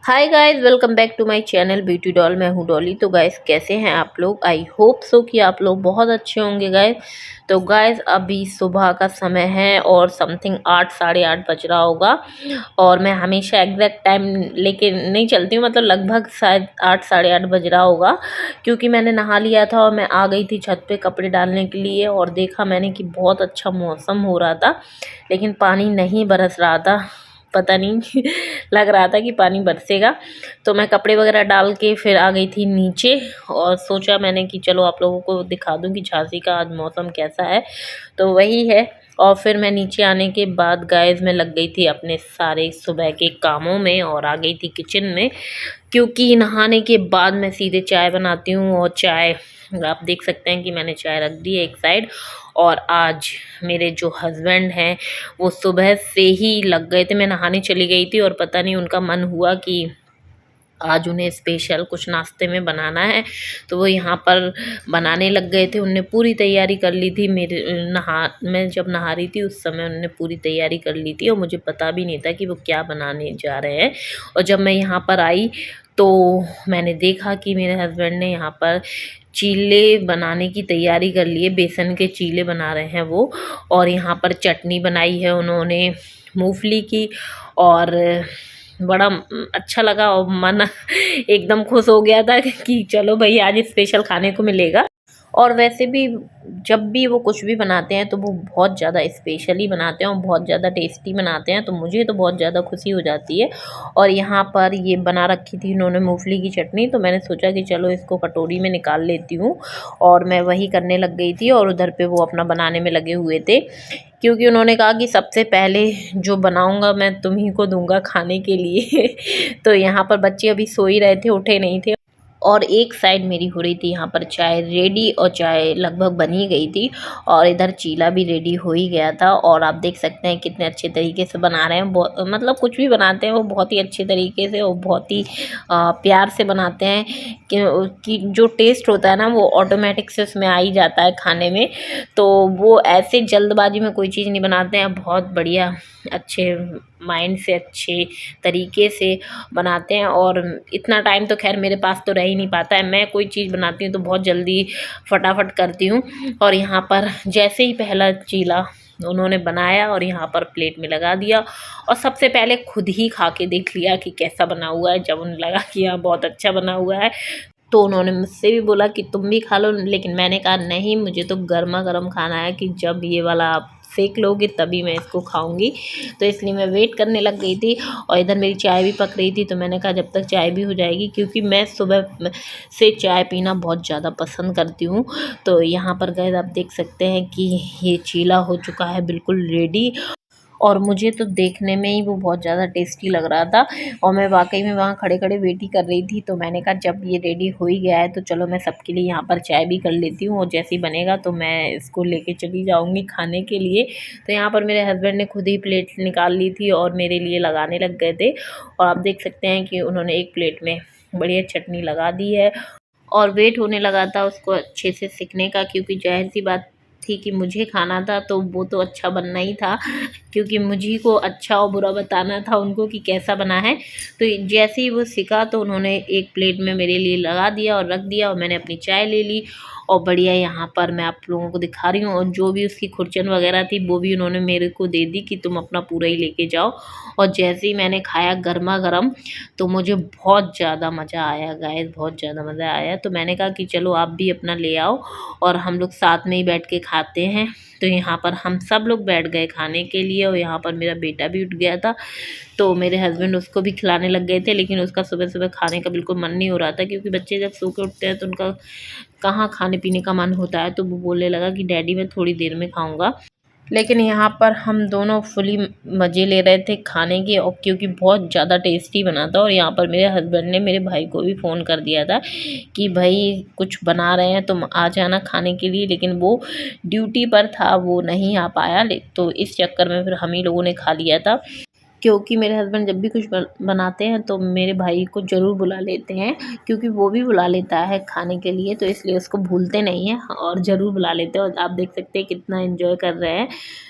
Hi guys, welcome back to my channel beauty doll. मैं हूँ डॉली। तो गाइस, कैसे हैं आप लोग? आई होप सो कि आप लोग बहुत अच्छे होंगे गाइस। तो गाइस, अभी सुबह का समय है और समथिंग 8 साढ़े 8 बज रहा होगा। और मैं हमेशा एग्जैक्ट टाइम लेके नहीं चलती हूँ, मतलब लगभग शायद 8 साढ़े 8 बज रहा होगा, क्योंकि मैंने नहा लिया था और मैं आ गई थी छत पे कपड़े डालने के लिए। और देखा मैंने कि बहुत अच्छा मौसम हो रहा था, लेकिन पानी नहीं बरस रहा था। पता नहीं लग रहा था कि पानी बरसेगा। तो मैं कपड़े वगैरह डाल के फिर आ गई थी नीचे। और सोचा मैंने कि चलो आप लोगों को दिखा दूं कि झांसी का आज मौसम कैसा है। तो वही है। और फिर मैं नीचे आने के बाद गाइस मैं लग गई थी अपने सारे सुबह के कामों में और आ गई थी किचन में, क्योंकि नहाने के बाद मैं सीधे चाय बनाती हूँ। और चाय आप देख सकते हैं कि मैंने चाय रख दी है एक साइड। और आज मेरे जो हस्बैंड हैं वो सुबह से ही लग गए थे। मैं नहाने चली गई थी और पता नहीं उनका मन हुआ कि आज उन्हें स्पेशल कुछ नाश्ते में बनाना है, तो वो यहाँ पर बनाने लग गए थे। उनने पूरी तैयारी कर ली थी। मैं जब नहा रही थी उस समय उन्होंने पूरी तैयारी कर ली थी और मुझे पता भी नहीं था कि वो क्या बनाने जा रहे हैं। और जब मैं यहाँ पर आई तो मैंने देखा कि मेरे हस्बैंड ने यहाँ पर चीले बनाने की तैयारी कर ली है। बेसन के चीले बना रहे हैं वो। और यहाँ पर चटनी बनाई है उन्होंने मूंगफली की। और बड़ा अच्छा लगा और मन एकदम खुश हो गया था कि चलो भाई आज स्पेशल खाने को मिलेगा। और वैसे भी जब भी वो कुछ भी बनाते हैं तो वो बहुत ज़्यादा स्पेशली बनाते हैं और बहुत ज़्यादा टेस्टी बनाते हैं, तो मुझे तो बहुत ज़्यादा खुशी हो जाती है। और यहाँ पर ये बना रखी थी इन्होंने मूंगफली की चटनी, तो मैंने सोचा कि चलो इसको कटोरी में निकाल लेती हूँ। और मैं वही करने लग गई थी और उधर पे वो अपना बनाने में लगे हुए थे, क्योंकि उन्होंने कहा कि सबसे पहले जो बनाऊंगा मैं तुम्ही को दूंगा खाने के लिए। तो यहाँ पर बच्चे अभी सो ही रहे थे, उठे नहीं थे। और एक साइड मेरी हो रही थी यहाँ पर चाय रेडी, और चाय लगभग बन ही गई थी। और इधर चीला भी रेडी हो ही गया था। और आप देख सकते हैं कितने अच्छे तरीके से बना रहे हैं। बहुत मतलब कुछ भी बनाते हैं वो बहुत ही अच्छे तरीके से और बहुत ही प्यार से बनाते हैं कि जो टेस्ट होता है ना वो ऑटोमेटिक से उसमें आ ही जाता है खाने में। तो वो ऐसे जल्दबाजी में कोई चीज़ नहीं बनाते हैं, बहुत बढ़िया अच्छे माइंड से अच्छे तरीके से बनाते हैं। और इतना टाइम तो खैर मेरे पास तो रह ही नहीं पाता है। मैं कोई चीज़ बनाती हूँ तो बहुत जल्दी फटाफट करती हूँ। और यहाँ पर जैसे ही पहला चीला उन्होंने बनाया और यहाँ पर प्लेट में लगा दिया, और सबसे पहले खुद ही खा के देख लिया कि कैसा बना हुआ है। जब उन्हें लगा कि हाँ बहुत अच्छा बना हुआ है, तो उन्होंने मुझसे भी बोला कि तुम भी खा लो, लेकिन मैंने कहा नहीं, मुझे तो गर्मा गर्म खाना है, कि जब ये वाला आप सेक लोगे तभी मैं इसको खाऊंगी। तो इसलिए मैं वेट करने लग गई थी। और इधर मेरी चाय भी पक रही थी, तो मैंने कहा जब तक चाय भी हो जाएगी, क्योंकि मैं सुबह से चाय पीना बहुत ज़्यादा पसंद करती हूँ। तो यहाँ पर गए आप देख सकते हैं कि ये चीला हो चुका है बिल्कुल रेडी। और मुझे तो देखने में ही वो बहुत ज़्यादा टेस्टी लग रहा था। और मैं वाकई में वहाँ खड़े खड़े वेट ही कर रही थी। तो मैंने कहा जब ये रेडी हो ही गया है तो चलो मैं सबके लिए यहाँ पर चाय भी कर लेती हूँ, और जैसे ही बनेगा तो मैं इसको लेके चली जाऊँगी खाने के लिए। तो यहाँ पर मेरे हस्बैंड ने खुद ही प्लेट निकाल ली थी और मेरे लिए लगाने लग गए थे। और आप देख सकते हैं कि उन्होंने एक प्लेट में बढ़िया चटनी लगा दी है। और वेट होने लगा था उसको अच्छे से सिकने का, क्योंकि ज़ाहिर सी बात थी कि मुझे खाना था तो वो तो अच्छा बनना ही था, क्योंकि मुझी को अच्छा और बुरा बताना था उनको कि कैसा बना है। तो जैसे ही वो सिका तो उन्होंने एक प्लेट में मेरे लिए लगा दिया और रख दिया, और मैंने अपनी चाय ले ली। और बढ़िया यहाँ पर मैं आप लोगों को दिखा रही हूँ, और जो भी उसकी खुरचन वगैरह थी वो भी उन्होंने मेरे को दे दी कि तुम अपना पूरा ही लेके जाओ। और जैसे ही मैंने खाया गर्मा गर्म, तो मुझे बहुत ज़्यादा मज़ा आया गाइस, बहुत ज़्यादा मज़ा आया। तो मैंने कहा कि चलो आप भी अपना ले आओ और हम लोग साथ में ही बैठ के खाते हैं। तो यहाँ पर हम सब लोग बैठ गए खाने के लिए, और यहाँ पर मेरा बेटा भी उठ गया था। तो मेरे हस्बैंड उसको भी खिलाने लग गए थे, लेकिन उसका सुबह सुबह खाने का बिल्कुल मन नहीं हो रहा था, क्योंकि बच्चे जब सो के उठते हैं तो उनका कहाँ खाने पीने का मन होता है। तो वो बोलने लगा कि डैडी मैं थोड़ी देर में खाऊंगा। लेकिन यहाँ पर हम दोनों फुली मज़े ले रहे थे खाने के, और क्योंकि बहुत ज़्यादा टेस्टी बना था। और यहाँ पर मेरे हस्बैंड ने मेरे भाई को भी फ़ोन कर दिया था कि भाई कुछ बना रहे हैं तुम आ जाना खाने के लिए, लेकिन वो ड्यूटी पर था, वो नहीं आ पाया। तो इस चक्कर में फिर हम ही लोगों ने खा लिया था, क्योंकि मेरे हस्बैंड जब भी कुछ बनाते हैं तो मेरे भाई को ज़रूर बुला लेते हैं, क्योंकि वो भी बुला लेता है खाने के लिए, तो इसलिए उसको भूलते नहीं हैं और ज़रूर बुला लेते हैं। और आप देख सकते हैं कितना एंजॉय कर रहे हैं।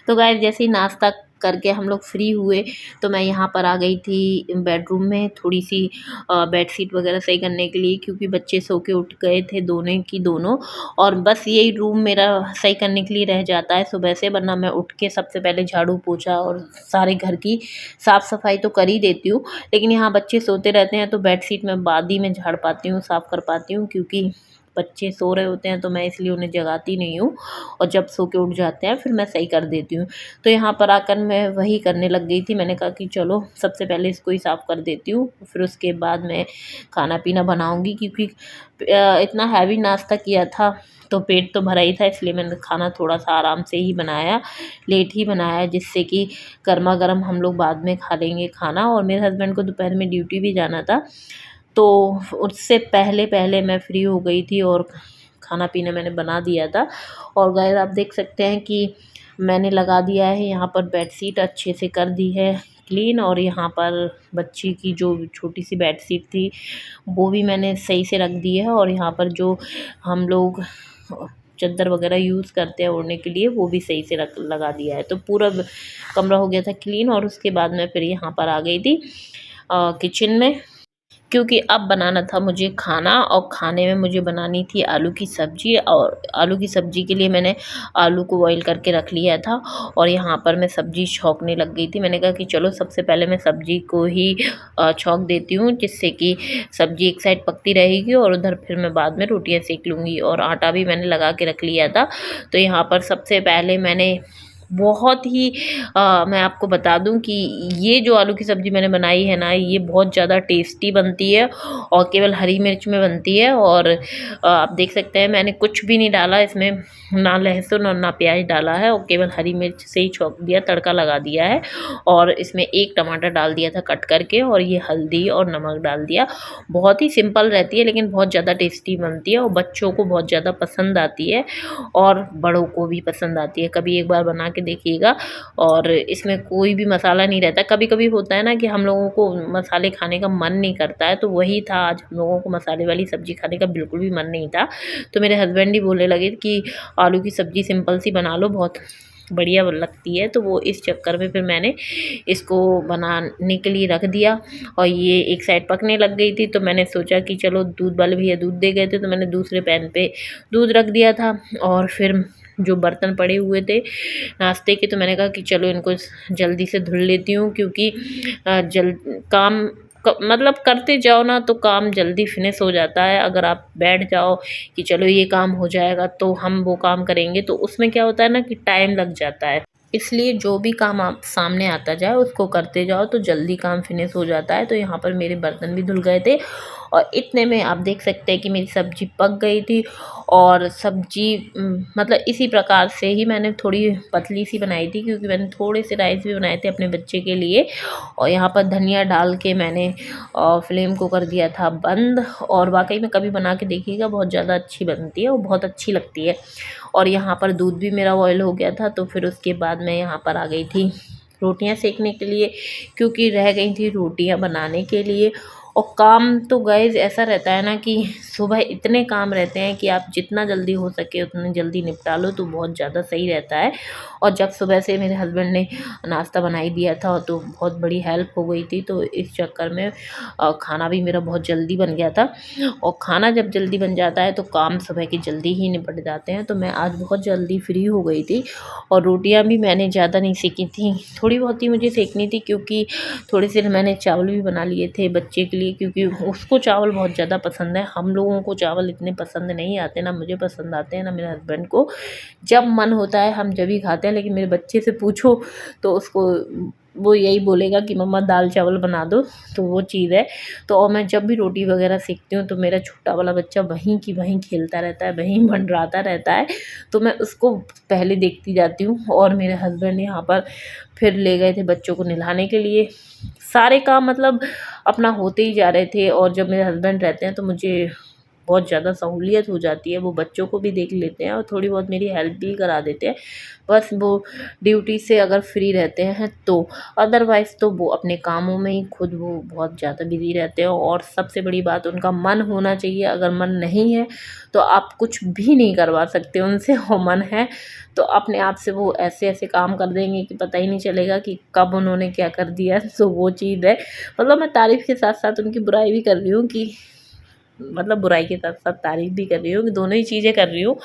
तो गाइस जैसे ही नाश्ता करके हम लोग फ्री हुए तो मैं यहाँ पर आ गई थी बेडरूम में थोड़ी सी बेडशीट वगैरह सही करने के लिए, क्योंकि बच्चे सो के उठ गए थे दोनों की दोनों, और बस यही रूम मेरा सही करने के लिए रह जाता है सुबह से, वरना मैं उठ के सबसे पहले झाड़ू पोछा और सारे घर की साफ़ सफाई तो कर ही देती हूँ। लेकिन यहाँ बच्चे सोते रहते हैं तो बेडशीट मैं बाद ही में झाड़ पाती हूँ, साफ़ कर पाती हूँ, क्योंकि बच्चे सो रहे होते हैं तो मैं इसलिए उन्हें जगाती नहीं हूँ, और जब सो के उठ जाते हैं फिर मैं सही कर देती हूँ। तो यहाँ पर आकर मैं वही करने लग गई थी। मैंने कहा कि चलो सबसे पहले इसको ही साफ़ कर देती हूँ, फिर उसके बाद मैं खाना पीना बनाऊँगी, क्योंकि इतना हैवी नाश्ता किया था तो पेट तो भरा ही था, इसलिए मैंने खाना थोड़ा-सा आराम से ही बनाया, लेट ही बनाया, जिससे कि गरमा-गरम हम लोग बाद में खा लेंगे खाना। और मेरे हस्बैंड को दोपहर में ड्यूटी भी जाना था, तो उससे पहले मैं फ्री हो गई थी और खाना-पीना मैंने बना दिया था। और गाइस आप देख सकते हैं कि मैंने लगा दिया है यहाँ पर बेडशीट, अच्छे से कर दी है क्लीन, और यहाँ पर बच्ची की जो छोटी-सी बेडशीट थी वो भी मैंने सही से रख दी है, और यहाँ पर जो हम लोग चद्दर वगैरह यूज़ करते हैं ओढ़ने के लिए वो भी सही से रख लगा दिया है। तो पूरा कमरा हो गया था क्लीन, और उसके बाद मैं फिर यहाँ पर आ गई थी किचन में, क्योंकि अब बनाना था मुझे खाना, और खाने में मुझे बनानी थी आलू की सब्ज़ी। और आलू की सब्ज़ी के लिए मैंने आलू को बॉईल करके रख लिया था, और यहाँ पर मैं सब्ज़ी छौंकने लग गई थी। मैंने कहा कि चलो सबसे पहले मैं सब्ज़ी को ही छौंक देती हूँ, जिससे कि सब्ज़ी एक साइड पकती रहेगी और उधर फिर मैं बाद में रोटियाँ सेक लूँगी। और आटा भी मैंने लगा के रख लिया था। तो यहाँ पर सबसे पहले मैंने बहुत ही मैं आपको बता दूं कि ये जो आलू की सब्ज़ी मैंने बनाई है ना, ये बहुत ज़्यादा टेस्टी बनती है, और केवल हरी मिर्च में बनती है। और आप देख सकते हैं मैंने कुछ भी नहीं डाला इसमें, ना लहसुन और ना प्याज डाला है, और केवल हरी मिर्च से ही छौंक दिया, तड़का लगा दिया है। और इसमें एक टमाटर डाल दिया था कट करके, और ये हल्दी और नमक डाल दिया। बहुत ही सिंपल रहती है लेकिन बहुत ज़्यादा टेस्टी बनती है, और बच्चों को बहुत ज़्यादा पसंद आती है और बड़ों को भी पसंद आती है। कभी एक बार बना के देखिएगा। और इसमें कोई भी मसाला नहीं रहता। कभी-कभी होता है ना कि हम लोगों को मसाले खाने का मन नहीं करता है, तो वही था, आज हम लोगों को मसाले वाली सब्ज़ी खाने का बिल्कुल भी मन नहीं था। तो मेरे हस्बैंड ही बोलने लगे कि आलू की सब्ज़ी सिंपल सी बना लो, बहुत बढ़िया लगती है। तो वो इस चक्कर में फिर मैंने इसको बनाने के लिए रख दिया, और ये एक साइड पकने लग गई थी। तो मैंने सोचा कि चलो दूध वाले भैया दूध दे गए थे, तो मैंने दूसरे पैन पे दूध रख दिया था। और फिर जो बर्तन पड़े हुए थे नाश्ते के, तो मैंने कहा कि चलो इनको जल्दी से धुल लेती हूँ, क्योंकि जल काम मतलब करते जाओ ना तो काम जल्दी फिनिश हो जाता है। अगर आप बैठ जाओ कि चलो ये काम हो जाएगा तो हम वो काम करेंगे, तो उसमें क्या होता है ना कि टाइम लग जाता है। इसलिए जो भी काम आप सामने आता जाए उसको करते जाओ तो जल्दी काम फिनिश हो जाता है। तो यहाँ पर मेरे बर्तन भी धुल गए थे, और इतने में आप देख सकते हैं कि मेरी सब्ज़ी पक गई थी। और सब्ज़ी मतलब इसी प्रकार से ही मैंने थोड़ी पतली सी बनाई थी, क्योंकि मैंने थोड़े से राइस भी बनाए थे अपने बच्चे के लिए। और यहाँ पर धनिया डाल के मैंने फ्लेम को कर दिया था बंद। और वाकई में कभी बना के देखिएगा, बहुत ज़्यादा अच्छी बनती है और बहुत अच्छी लगती है। और यहाँ पर दूध भी मेरा बॉयल हो गया था, तो फिर उसके बाद मैं यहाँ पर आ गई थी रोटियां सेकने के लिए, क्योंकि रह गई थी रोटियां बनाने के लिए। और काम तो गाइस ऐसा रहता है ना कि सुबह इतने काम रहते हैं कि आप जितना जल्दी हो सके उतना जल्दी निपटा लो तो बहुत ज़्यादा सही रहता है। और जब सुबह से मेरे हस्बैंड ने नाश्ता बना ही दिया था तो बहुत बड़ी हेल्प हो गई थी, तो इस चक्कर में खाना भी मेरा बहुत जल्दी बन गया था। और खाना जब जल्दी बन जाता है तो काम सुबह के जल्दी ही निपट जाते हैं। तो मैं आज बहुत जल्दी फ्री हो गई थी, और रोटियां भी मैंने ज़्यादा नहीं सेकी थी, थोड़ी बहुत ही मुझे सेकनी थी, क्योंकि थोड़े से मैंने चावल भी बना लिए थे बच्चे के लिए, क्योंकि उसको चावल बहुत ज़्यादा पसंद है। हम लोगों को चावल इतने पसंद नहीं आते, ना मुझे पसंद आते हैं ना मेरे हस्बैंड को। जब मन होता है हम जब ही खाते हैं, लेकिन मेरे बच्चे से पूछो तो उसको वो यही बोलेगा कि मम्मा दाल चावल बना दो, तो वो चीज़ है। तो और मैं जब भी रोटी वगैरह सेकती हूँ तो मेरा छोटा वाला बच्चा वहीं की वहीं खेलता रहता है, वहीं मंडराता रहता है, तो मैं उसको पहले देखती जाती हूँ। और मेरे हस्बैंड यहाँ पर फिर ले गए थे बच्चों को नहलाने के लिए। सारे काम मतलब अपना होते ही जा रहे थे, और जब मेरे हस्बैंड रहते हैं तो मुझे बहुत ज़्यादा सहूलियत हो जाती है। वो बच्चों को भी देख लेते हैं और थोड़ी बहुत मेरी हेल्प भी करा देते हैं, बस वो ड्यूटी से अगर फ्री रहते हैं तो। अदरवाइज़ तो वो अपने कामों में ही खुद वो बहुत ज़्यादा बिज़ी रहते हैं। और सबसे बड़ी बात, उनका मन होना चाहिए। अगर मन नहीं है तो आप कुछ भी नहीं करवा सकते उनसे, और मन है तो अपने आप से वो ऐसे ऐसे काम कर देंगे कि पता ही नहीं चलेगा कि कब उन्होंने क्या कर दिया। सो वो चीज़ है। मतलब मैं तारीफ़ के साथ साथ उनकी बुराई भी कर रही हूँ कि मतलब बुराई के साथ साथ तारीफ़ भी कर रही हूँ, कि दोनों ही चीज़ें कर रही हूँ,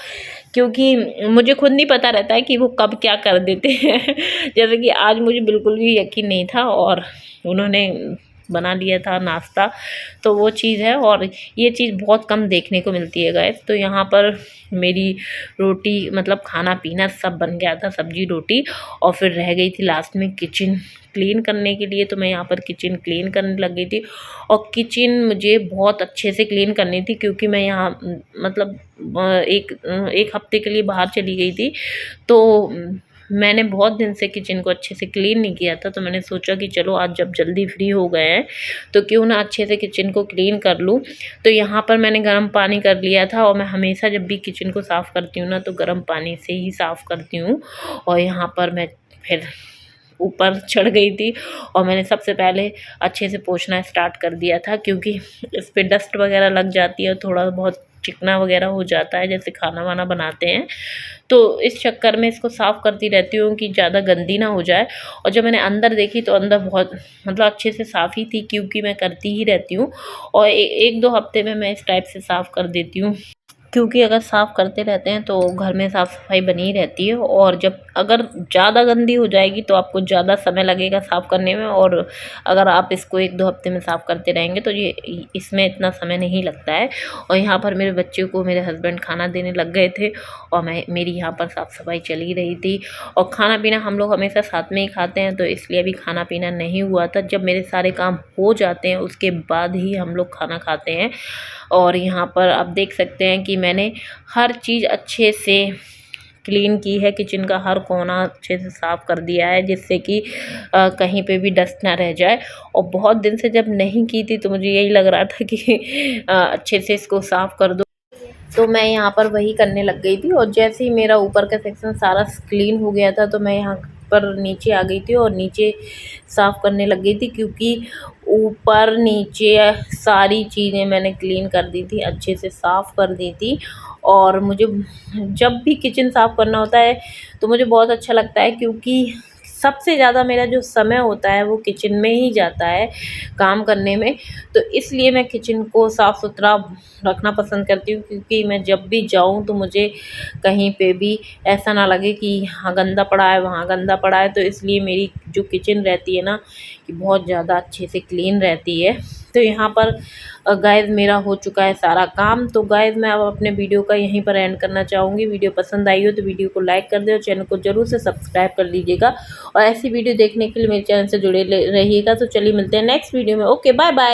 क्योंकि मुझे खुद नहीं पता रहता है कि वो कब क्या कर देते हैं। जैसे कि आज मुझे बिल्कुल भी यकीन नहीं था और उन्होंने बना लिया था नाश्ता, तो वो चीज़ है। और ये चीज़ बहुत कम देखने को मिलती है गाइस। तो यहाँ पर मेरी रोटी मतलब खाना पीना सब बन गया था, सब्जी रोटी, और फिर रह गई थी लास्ट में किचन क्लीन करने के लिए। तो मैं यहाँ पर किचन क्लीन करने लग गई थी, और किचन मुझे बहुत अच्छे से क्लीन करनी थी, क्योंकि मैं यहाँ मतलब एक हफ्ते के लिए बाहर चली गई थी। तो मैंने बहुत दिन से किचन को अच्छे से क्लीन नहीं किया था। तो मैंने सोचा कि चलो आज जब जल्दी फ्री हो गए हैं तो क्यों ना अच्छे से किचन को क्लीन कर लूँ। तो यहाँ पर मैंने गर्म पानी कर लिया था, और मैं हमेशा जब भी किचन को साफ़ करती हूँ ना तो गर्म पानी से ही साफ़ करती हूँ। और यहाँ पर मैं फिर ऊपर चढ़ गई थी, और मैंने सबसे पहले अच्छे से पोंछना स्टार्ट कर दिया था, क्योंकि इस पे डस्ट वगैरह लग जाती है, थोड़ा बहुत चिकना वगैरह हो जाता है जैसे खाना वाना बनाते हैं। तो इस चक्कर में इसको साफ़ करती रहती हूँ कि ज़्यादा गंदी ना हो जाए। और जब मैंने अंदर देखी तो अंदर बहुत मतलब अच्छे से साफ़ ही थी, क्योंकि मैं करती ही रहती हूँ, और एक दो हफ्ते में मैं इस टाइप से साफ़ कर देती हूँ। क्योंकि अगर साफ़ करते रहते हैं तो घर में साफ़ सफाई बनी ही रहती है। और जब अगर ज़्यादा गंदी हो जाएगी तो आपको ज़्यादा समय लगेगा साफ़ करने में, और अगर आप इसको एक दो हफ्ते में साफ़ करते रहेंगे तो ये इसमें इतना समय नहीं लगता है। और यहाँ पर मेरे बच्चे को मेरे हस्बैंड खाना देने लग गए थे, और मेरी यहाँ पर साफ़ सफाई चली रही थी। और खाना पीना हम लोग हमेशा साथ में ही खाते हैं, तो इसलिए अभी खाना पीना नहीं हुआ था। जब मेरे सारे काम हो जाते हैं उसके बाद ही हम लोग खाना खाते हैं। और यहाँ पर आप देख सकते हैं कि मैंने हर चीज़ अच्छे से क्लीन की है, किचन का हर कोना अच्छे से साफ़ कर दिया है, जिससे कि कहीं पे भी डस्ट ना रह जाए। और बहुत दिन से जब नहीं की थी तो मुझे यही लग रहा था कि अच्छे से इसको साफ़ कर दो, तो मैं यहाँ पर वही करने लग गई थी। और जैसे ही मेरा ऊपर का सेक्शन सारा क्लीन हो गया था तो मैं यहाँ पर नीचे आ गई थी और नीचे साफ़ करने लग गई थी, क्योंकि ऊपर नीचे सारी चीज़ें मैंने क्लीन कर दी थी, अच्छे से साफ़ कर दी थी। और मुझे जब भी किचन साफ़ करना होता है तो मुझे बहुत अच्छा लगता है, क्योंकि सबसे ज़्यादा मेरा जो समय होता है वो किचन में ही जाता है काम करने में। तो इसलिए मैं किचन को साफ़ सुथरा रखना पसंद करती हूँ, क्योंकि मैं जब भी जाऊँ तो मुझे कहीं पे भी ऐसा ना लगे कि यहाँ गंदा पड़ा है वहाँ गंदा पड़ा है। तो इसलिए मेरी जो किचन रहती है ना कि बहुत ज़्यादा अच्छे से क्लीन रहती है। तो यहाँ पर गाइज़ मेरा हो चुका है सारा काम। तो गाइज़ मैं अब अपने वीडियो का यहीं पर एंड करना चाहूँगी। वीडियो पसंद आई हो तो वीडियो को लाइक कर दे और चैनल को ज़रूर से सब्सक्राइब कर लीजिएगा। और ऐसी वीडियो देखने के लिए मेरे चैनल से जुड़े रहिएगा। तो चलिए मिलते हैं नेक्स्ट वीडियो में। Okay, bye bye.